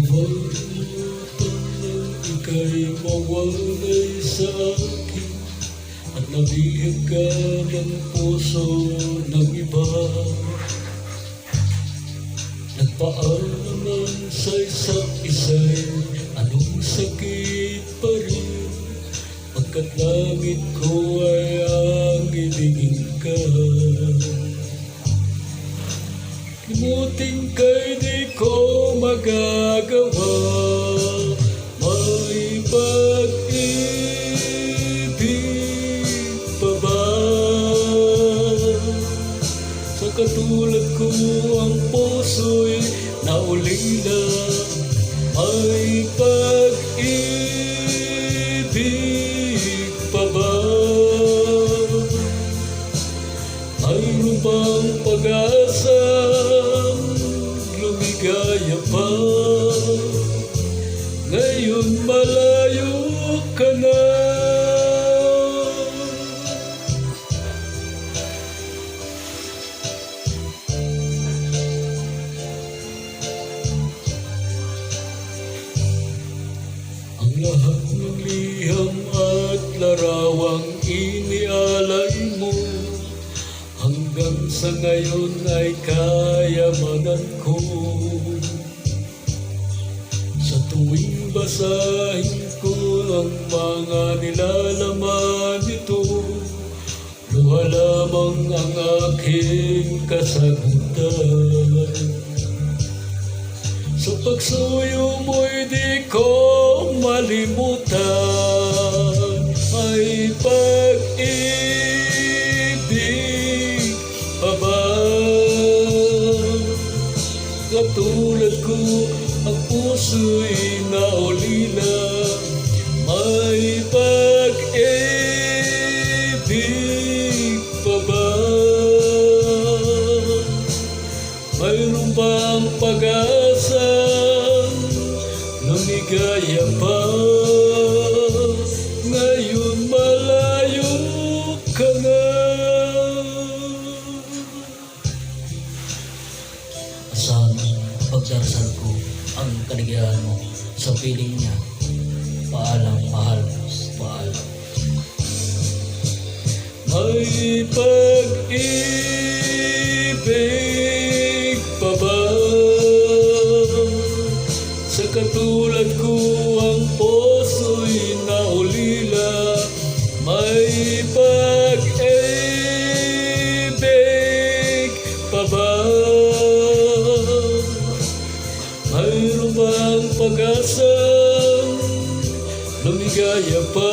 Nawalutan ng ika'y mawalay sa akin at nabihag ka ng puso ng iba. Nagpaalaman sa isa't isa'y anong sakit pa rin, pagkat langit ko ay ang ibigin ka. Limutin ka'y di ko magagawa, may pag-ibig pa ba? Sa katulad ko ang puso'y naulila, may pag-ibig pa ba? Mayroon bang pag-asa? Lumigaya pa, ngayon malayo ka na. Ang lahat ng liham at larawang inialay mo, hanggang sa ngayon ay kayamanan ko. Sa tuwing basahin ko ang mga nilalaman nito, luha lamang ang aking kasagutan. Sa pagsuyo mo'y di ko malimutan, may pag-ibig pa ba? Katulad ko ang puso'y naulila, may pag-ibig pa ba? Mayroon bang pag-asa? Lumigaya pa, ngayon malayo ka na. Asahan pagdarasal ko ang kaligayahan mo sa piling niya. Paalam, mahal, paalam. May pag-ibig pa ba? Sa katulad ko ang puso'y naulila, may pag-ibig pa ba? Mayroon bang pag-asa? Lumigaya pa,